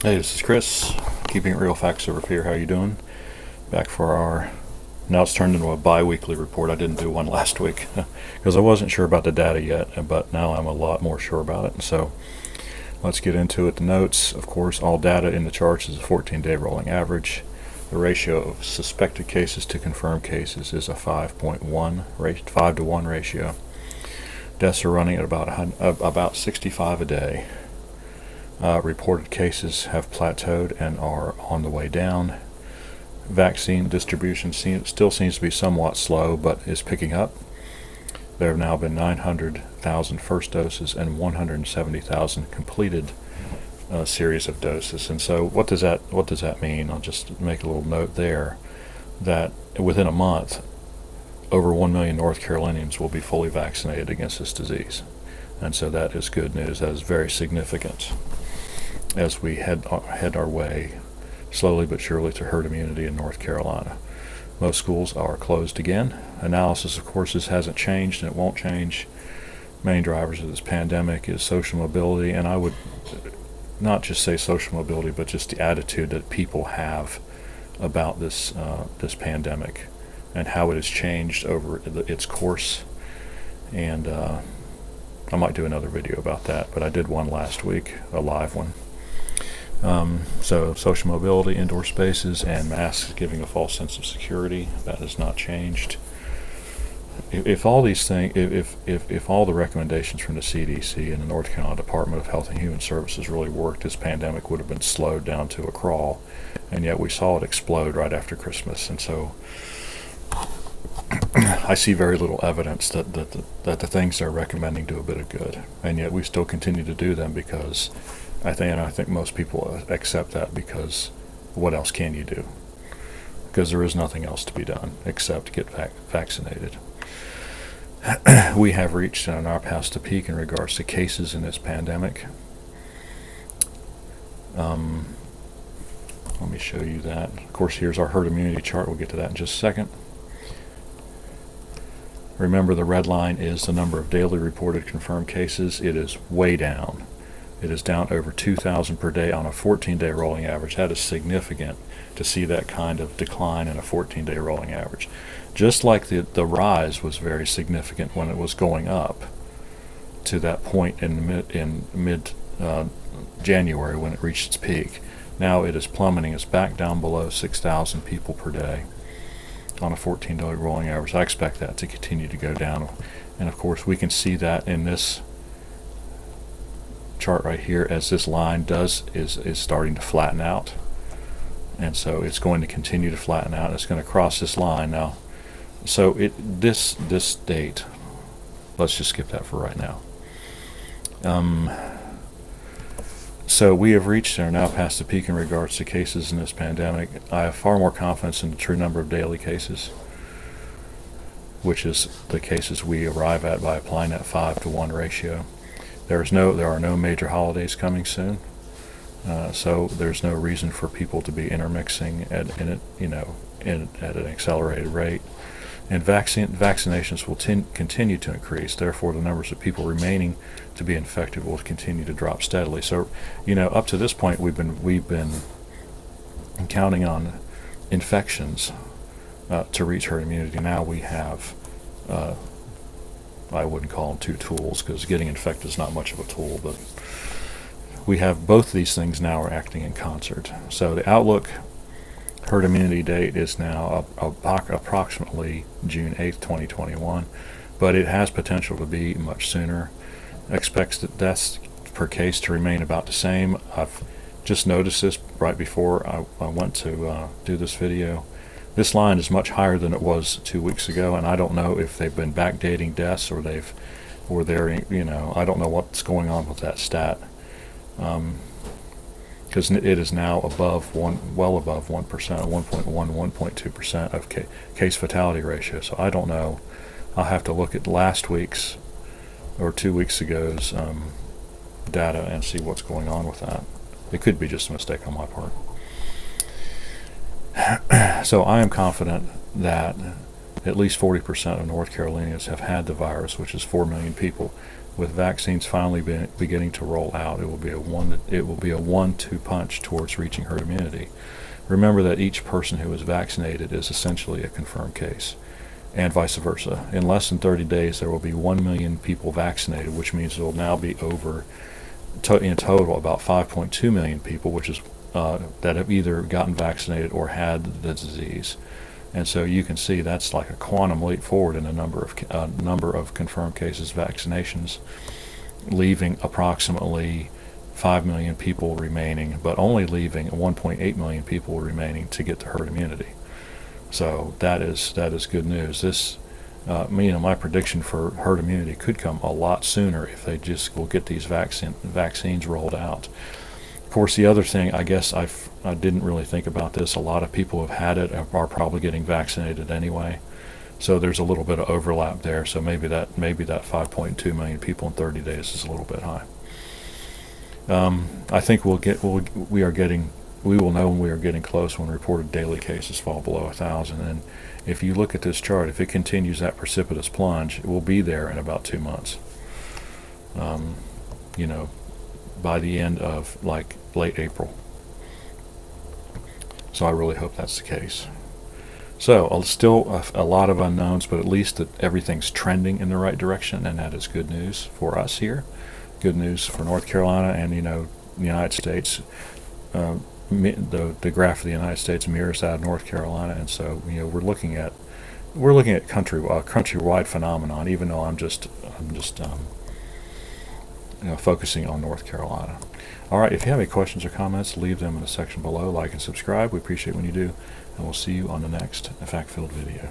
Hey, this is Chris, keeping it real facts over here. How you doing? Back for our, now it's turned into a bi-weekly report. I didn't do one last week because I wasn't sure about the data yet, but now I'm a lot more sure about it. So let's get into it. The notes, of course, all data in the charts is a 14-day rolling average. The ratio of suspected cases to confirmed cases is a 5 to 1 ratio. Deaths are running at about 65 a day. Reported cases have plateaued and are on the way down. Vaccine distribution still seems to be somewhat slow, but is picking up. There have now been 900,000 first doses and 170,000 completed series of doses. And so what does that mean? I'll just make a little note there that within a month, over 1 million North Carolinians will be fully vaccinated against this disease. And so that is good news. That is very significant as we head our way slowly but surely to herd immunity in North Carolina. Most schools are closed again. Analysis of courses hasn't changed and it won't change. Main drivers of this pandemic is social mobility, and I would not just say social mobility, but just the attitude that people have about this pandemic and how it has changed over its course. And I might do another video about that, but I did one last week, a live one. So social mobility, indoor spaces, and masks giving a false sense of security, that has not changed. If all these things, if all the recommendations from the CDC and the North Carolina Department of Health and Human Services really worked, this pandemic would have been slowed down to a crawl, and yet we saw it explode right after Christmas. And so I see very little evidence that the things they're recommending do a bit of good, and yet we still continue to do them because I think most people accept that, because what else can you do? Because there is nothing else to be done except get vaccinated. We have reached and are past the peak in regards to cases in this pandemic. Let me show you that. Of course, here's our herd immunity chart. We'll get to that in just a second. Remember, the red line is the number of daily reported confirmed cases. It is way down. It is down over 2,000 per day on a 14-day rolling average. That is significant to see that kind of decline in a 14-day rolling average. Just like the rise was very significant when it was going up to that point in mid January when it reached its peak. Now it is plummeting. It's back down below 6,000 people per day on a 14-day rolling average. I expect that to continue to go down. And of course, we can see that in this chart right here, as this line is starting to flatten out, and so it's going to continue to flatten out. It's going to cross this line now. So this date, let's just skip that for right now. So we have reached and are now past the peak in regards to cases in this pandemic. I have far more confidence in the true number of daily cases, which is the cases we arrive at by applying that 5 to 1 ratio. There are no major holidays coming soon, so there's no reason for people to be intermixing at an accelerated rate. And vaccinations will continue to increase. Therefore, the numbers of people remaining to be infected will continue to drop steadily. So, up to this point, we've been counting on infections to reach herd immunity. Now we have. I wouldn't call them two tools, because getting infected is not much of a tool, but we have both these things now are acting in concert. So the outlook herd immunity date is now approximately June 8th, 2021, but it has potential to be much sooner. Expects that deaths per case to remain about the same. I've just noticed this right before I went to do this video. This line is much higher than it was 2 weeks ago, and I don't know if they've been backdating deaths or I don't know what's going on with that stat, because it is now well above 1%, 1.1, 1.2% of case fatality ratio. So I don't know. I'll have to look at last week's or 2 weeks ago's data and see what's going on with that. It could be just a mistake on my part. So I am confident that at least 40% of North Carolinians have had the virus, which is 4 million people. with vaccines finally beginning to roll out, it will be a one-two punch towards reaching herd immunity. Remember that each person who is vaccinated is essentially a confirmed case, and vice versa. In less than 30 days, there will be 1 million people vaccinated, which means there will now be over, in total, about 5.2 million people, which is that have either gotten vaccinated or had the disease. And so you can see that's like a quantum leap forward in a number of confirmed cases, vaccinations, leaving approximately 5 million people remaining, but only leaving 1.8 million people remaining to get to herd immunity. So that is good news. This, my prediction for herd immunity could come a lot sooner if they just will get these vaccines rolled out. Of course, the other thing, I guess I didn't really think about this. A lot of people have had it are probably getting vaccinated anyway, so there's a little bit of overlap there. So maybe that 5.2 million people in 30 days is a little bit high. I think we will know when we are getting close when reported daily cases fall below 1,000. And if you look at this chart, if it continues that precipitous plunge, it will be there in about 2 months. By the end of like late April. So I really hope that's the case. So still a lot of unknowns, but at least that everything's trending in the right direction, and that is good news for us here. Good news for North Carolina and the United States. The graph of the United States mirrors that of North Carolina, and so we're looking at countrywide phenomenon. Even though I'm just focusing on North Carolina. All right, if you have any questions or comments, leave them in the section below. Like and subscribe. We appreciate when you do, and we'll see you on the next fact-filled video.